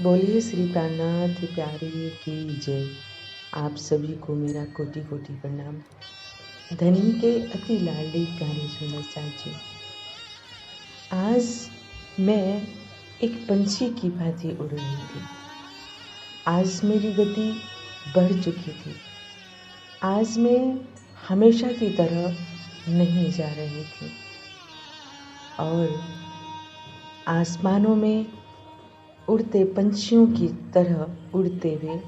बोलिए श्री प्राणनाथ प्यारे की जय। आप सभी को मेरा कोटि कोटि प्रणाम। धनी के अति लाडले प्यारे सुंदर साची, आज मैं एक पंछी की भांति उड़ रही थी। आज मेरी गति बढ़ चुकी थी। आज मैं हमेशा की तरह नहीं जा रही थी और आसमानों में उड़ते पंछियों की तरह उड़ते हुए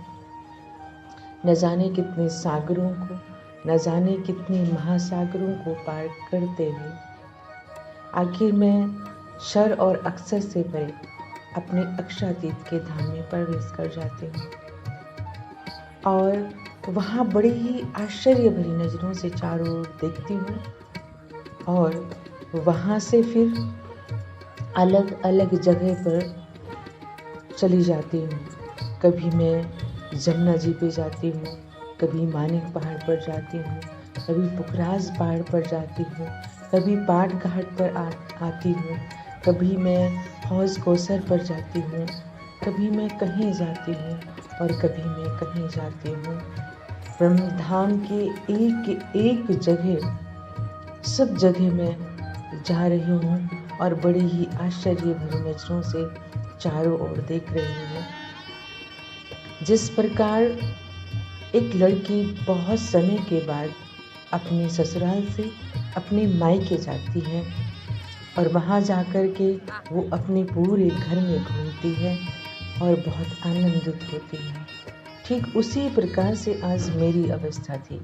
न जाने कितने सागरों को, न जाने कितने महासागरों को पार करते हुए आखिर मैं शर और अक्षर से परे अपने अक्षरातीत के धाम में प्रवेश कर जाती हूँ और वहाँ बड़ी ही आश्चर्य भरी नज़रों से चारों ओर देखती हूँ और वहाँ से फिर अलग अलग जगह पर चली जाती हूँ। कभी मैं जमुना जी पे जाती हूँ, कभी मानिक पहाड़ पर जाती हूँ, कभी पुखराज पहाड़ पर जाती हूँ, कभी पाट घाट पर आती हूँ, कभी मैं हौज कोसर पर जाती हूँ, कभी मैं कहीं जाती हूँ और कभी मैं कहीं जाती हूँ। ब्रह्मधाम के एक एक जगह, सब जगह मैं जा रही हूँ और बड़ी ही आश्चर्य भरी नजरों से चारों ओर देख रही हूँ। जिस प्रकार एक लड़की बहुत समय के बाद अपने ससुराल से अपने मायके जाती है और वहाँ जाकर के वो अपने पूरे घर में घूमती है और बहुत आनंदित होती है, ठीक उसी प्रकार से आज मेरी अवस्था थी।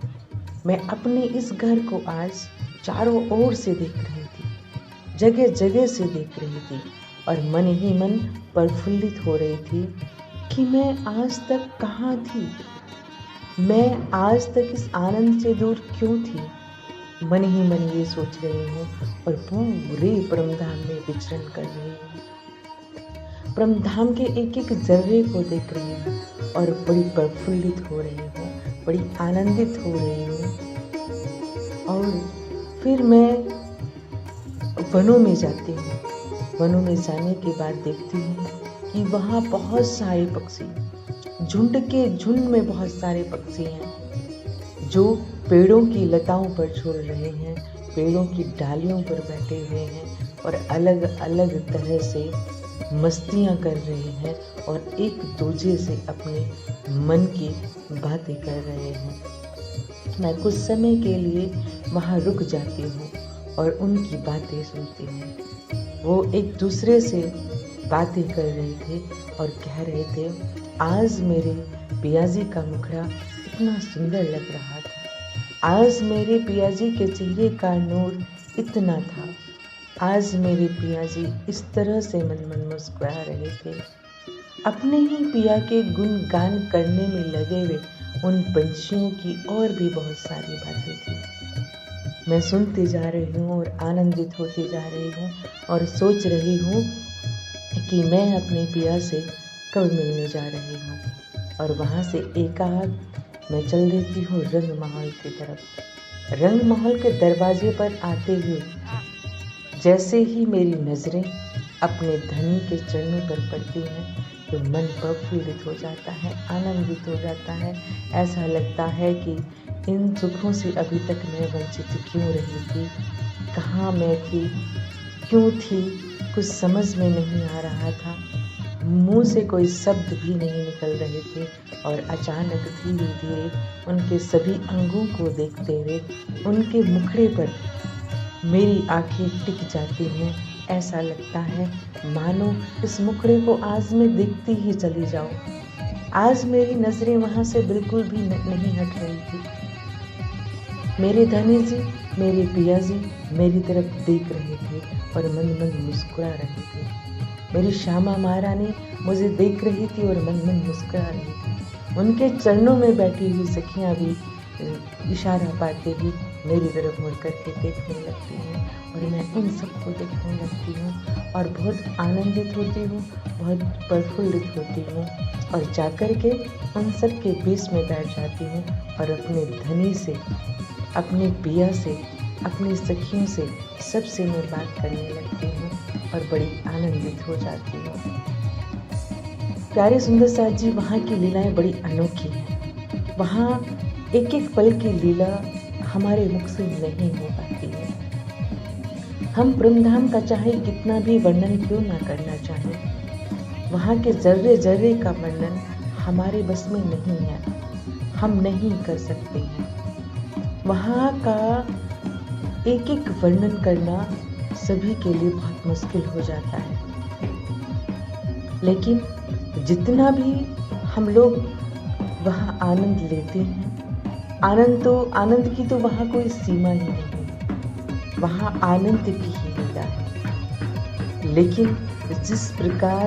मैं अपने इस घर को आज चारों ओर से देख रही थी, जगह जगह से देख रही थी और मन ही मन प्रफुल्लित हो रही थी कि मैं आज तक कहाँ थी, मैं आज तक इस आनंद से दूर क्यों थी। मन ही मन ये सोच रही हूँ और पूरे परमधाम में विचरण कर रही हूँ। परमधाम के एक एक जर्रे को देख रही हूँ और बड़ी प्रफुल्लित हो रही हूँ, बड़ी आनंदित हो रही हूँ। और फिर मैं वनों में जाती हूँ। वनों में जाने के बाद देखती हूँ कि वहाँ बहुत सारे पक्षी, झुंड के झुंड में बहुत सारे पक्षी हैं जो पेड़ों की लताओं पर झूल रहे हैं, पेड़ों की डालियों पर बैठे हुए हैं और अलग अलग तरह से मस्तियाँ कर रहे हैं और एक दूसरे से अपने मन की बातें कर रहे हैं। मैं कुछ समय के लिए वहाँ रुक जाती हूँ और उनकी बातें सुनती हूँ। वो एक दूसरे से बातें कर रहे थे और कह रहे थे, आज मेरे पियाजी का मुखड़ा इतना सुंदर लग रहा था, आज मेरे पियाजी के चेहरे का नूर इतना था, आज मेरे पियाजी इस तरह से मन मन मुस्कुरा रहे थे। अपने ही पिया के गुणगान करने में लगे हुए उन पंछियों की और भी बहुत सारी बातें थी। मैं सुनती जा रही हूँ और आनंदित होती जा रही हूँ और सोच रही हूँ कि मैं अपने पिया से कब मिलने जा रही हूँ। और वहाँ से एकाएक मैं चल देती हूँ रंग महल की तरफ। रंग महल के दरवाजे पर आते हुए जैसे ही मेरी नज़रें अपने धनी के चरणों पर पड़ती हैं तो मन प्रफुल्लित हो जाता है, आनंदित हो जाता है। ऐसा लगता है कि इन सुखों से अभी तक मैं वंचित क्यों रही थी, कहाँ मैं थी, क्यों थी, कुछ समझ में नहीं आ रहा था। मुंह से कोई शब्द भी नहीं निकल रहे थे और अचानक धीरे धीरे उनके सभी अंगों को देखते हुए उनके मुखड़े पर मेरी आंखें टिक जाती हैं। ऐसा लगता है मानो इस मुखड़े को आज मैं देखती ही चली जाऊं। आज मेरी नज़रें वहाँ से बिल्कुल भी नहीं हट रही थी। मेरे धनी जी, मेरे पिया जी मेरी तरफ देख रहे थे और मन मन मुस्कुरा रहे थे। मेरी श्यामा महारानी मुझे देख रही थी और मन मन मुस्कुरा रही थी। उनके चरणों में बैठी हुई सखियाँ भी इशारा पाते ही मेरी तरफ मुड़ कर के देखने लगती हैं और मैं उन सबको देखने लगती हूँ और बहुत आनंदित होती हूँ, बहुत प्रफुल्लित होती हूँ और जाकर के उन सब के बीच में बैठ जाती हूँ और अपने धनी से, अपने पिया से, अपनी सखियों से, सबसे मैं बात करने लगती हूँ और बड़ी आनंदित हो जाती हूँ। प्यारे सुंदर साथ जी, वहाँ की लीलाएं बड़ी अनोखी हैं। वहाँ एक एक पल की लीला हमारे मुख से नहीं हो पाती है। हम परमधाम का चाहे कितना भी वर्णन क्यों ना करना चाहें, वहाँ के जर्रे जर्रे का वर्णन हमारे बस में नहीं है, हम नहीं कर सकते हैं। वहाँ का एक एक वर्णन करना सभी के लिए बहुत मुश्किल हो जाता है। लेकिन जितना भी हम लोग वहाँ आनंद लेते हैं, आनंद की तो वहाँ कोई सीमा ही नहीं, वहाँ आनंद की ही लीला है। लेकिन जिस प्रकार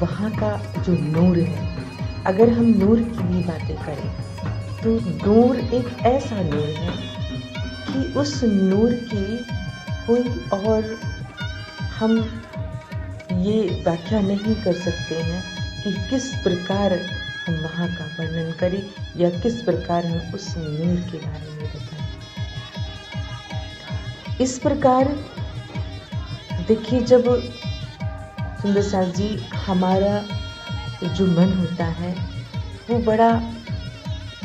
वहाँ का जो नूर है, अगर हम नूर की भी बातें करें तो नूर एक ऐसा नूर है कि उस नूर की कोई और हम ये व्याख्या नहीं कर सकते हैं कि किस प्रकार हम वहाँ का वर्णन करें या किस प्रकार हम उस नूर के बारे में बताएं। इस प्रकार देखिए, जब सुंदर साथ जी हमारा जो मन होता है वो बड़ा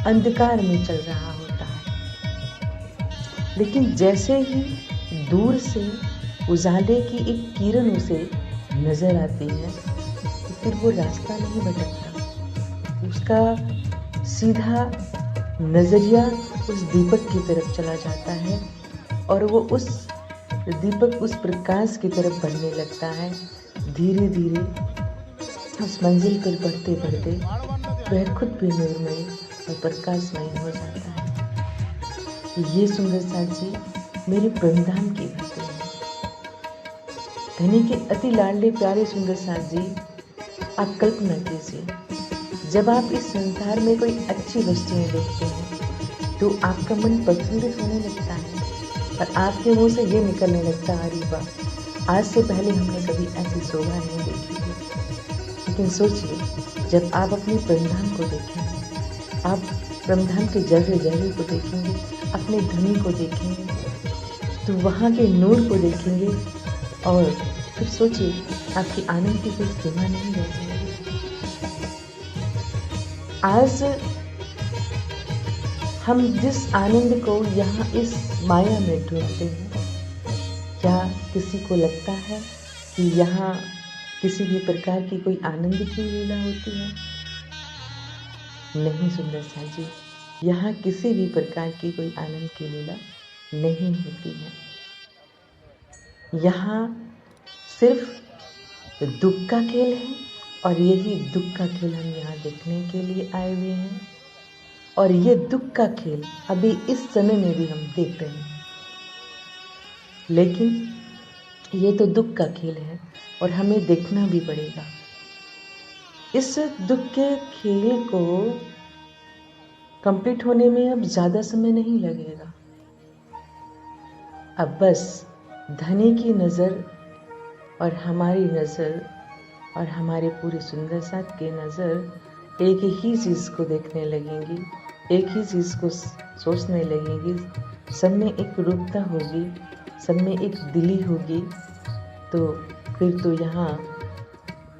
अंधकार में चल रहा होता है, लेकिन जैसे ही दूर से उजाले की एक किरण उसे नजर आती है तो फिर वो रास्ता नहीं भटकता, उसका सीधा नजरिया उस दीपक की तरफ चला जाता है और वो उस दीपक, उस प्रकाश की तरफ बढ़ने लगता है। धीरे धीरे उस मंजिल पर बढ़ते बढ़ते वह खुद भी नूरमय और प्रकाशमय हो जाता है। ये सुंदर साथ जी मेरे परमधाम की बातें हैं। धनी के अति लाडले प्यारे सुंदर साथ जी, आप कल्पना कीजिए, जब आप इस संसार में कोई अच्छी वस्तुएं देखते हैं तो आपका मन प्रफुल्लित होने लगता है और आपके मुंह से ये निकलने लगता है, अरे वाह, आज से पहले हमने कभी ऐसी शोभा नहीं देखी है। लेकिन सोचिए, जब आप अपने परमधाम को देखेंगे, आप परमधाम के जर्रे जर्रे को देखेंगे, अपने धनी को देखेंगे, तो वहाँ के नूर को देखेंगे और फिर सोचिए, आपकी आनंद की कोई सीमा नहीं रह जाएगी। आज हम जिस आनंद को यहाँ इस माया में ढूंढते हैं, क्या किसी को लगता है कि यहाँ किसी भी प्रकार की कोई आनंद की लीला होती है? नहीं सुंदर साथ जी, यहाँ किसी भी प्रकार की कोई आनंद की लीला नहीं होती है। यहाँ सिर्फ दुख का खेल है और यही दुख का खेल हम यहाँ देखने के लिए आए हुए हैं। और ये दुख का खेल अभी इस समय में भी हम देख रहे हैं। लेकिन ये तो दुख का खेल है और हमें देखना भी पड़ेगा। इस दुख के खेल को कंप्लीट होने में अब ज़्यादा समय नहीं लगेगा। अब बस धनी की नज़र और हमारी नज़र और हमारे पूरे सुंदर साथ की नज़र एक ही चीज़ को देखने लगेंगी, एक ही चीज़ को सोचने लगेंगी। सब में एक रूपता होगी, सब में एक दिली होगी, तो फिर तो यहाँ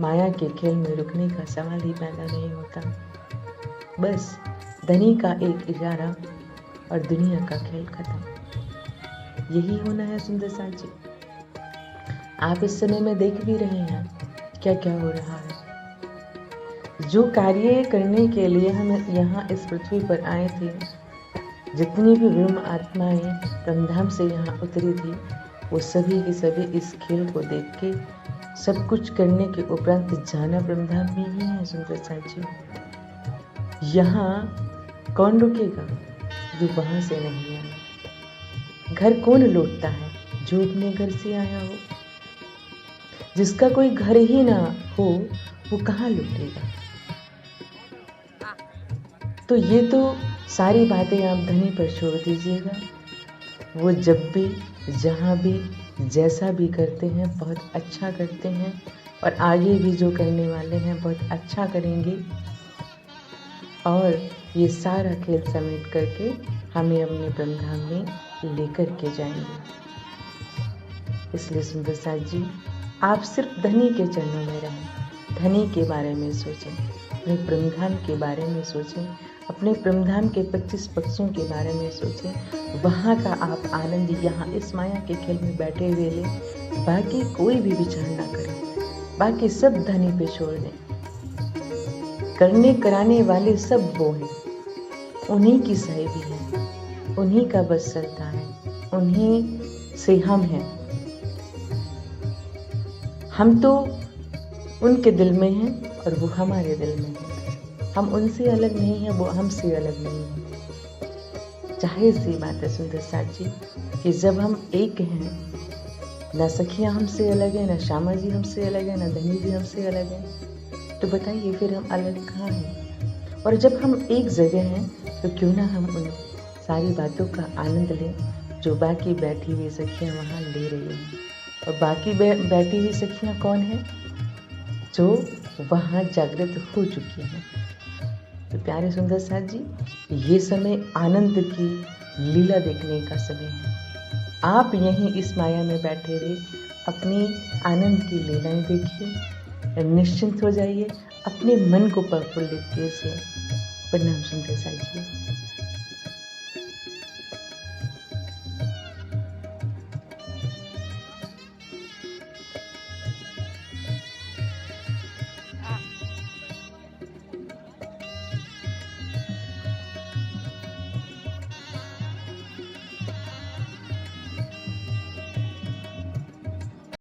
माया के खेल में रुकने का सवाल ही पैदा नहीं होता। बस धनी का एक इशारा और दुनिया का खेल खत्म। यही होना है सुंदर साथ जी। आप इस समय में देख भी रहे हैं क्या क्या हो रहा है। जो कार्य करने के लिए हम यहाँ इस पृथ्वी पर आए थे, जितनी भी ब्रह्म आत्माएं परमधाम से यहाँ उतरी थी, वो सभी के सभी इस खेल को देख के सब कुछ करने के उपरांत जाना परमधाम में ही है सुंदर साथ जी। यहाँ कौन रुकेगा जो वहाँ से नहीं आया? घर कौन लौटता है जो अपने घर से आया हो? जिसका कोई घर ही ना हो वो कहाँ लौटेगा? तो ये तो सारी बातें आप धनी पर छोड़ दीजिएगा। वो जब भी, जहाँ भी, जैसा भी करते हैं बहुत अच्छा करते हैं और आगे भी जो करने वाले हैं बहुत अच्छा करेंगे और ये सारा खेल समेट करके हमें अपने परमधाम में लेकर के जाएंगे। इसलिए सुंदर साथ जी, आप सिर्फ धनी के चरणों में रहें, धनी के बारे में सोचें, अपने परमधाम के बारे में सोचें, अपने परमधाम के 25 पक्षों के बारे में सोचें। वहाँ का आप आनंद यहाँ इस माया के खेल में बैठे हुए लें। बाकी कोई भी विचार ना करें, बाकी सब धनी पे छोड़ दें। करने कराने वाले सब वो हैं, उन्हीं की साहिबी है, उन्हीं का बस चलता है, उन्हीं से हम हैं। हम तो उनके दिल में हैं और वो हमारे दिल में हैं। हम उनसे अलग नहीं हैं, वो हमसे अलग नहीं हैं। जाहिर सी बात है सुंदर साथ जी कि जब हम एक हैं, ना सखियाँ हमसे अलग हैं, ना श्यामा जी हमसे अलग हैं, ना धनी जी हमसे अलग हैं, तो बताइए फिर हम अलग कहाँ हैं। और जब हम एक जगह हैं तो क्यों ना हम उन सारी बातों का आनंद लें जो बाकी बैठी हुई सखियाँ वहाँ ले रही हैं। और बाकी बैठी हुई सखियाँ कौन हैं? जो वहाँ जागृत हो चुकी हैं। तो प्यारे सुंदर साथ जी, ये समय आनंद की लीला देखने का समय है। आप यहीं इस माया में बैठे रहे अपनी आनंद की लीलाएं देखिए, निश्चिंत हो जाइए, अपने मन को प्रफुल्लित कीजिए। प्रणाम सुंदर साथ जी।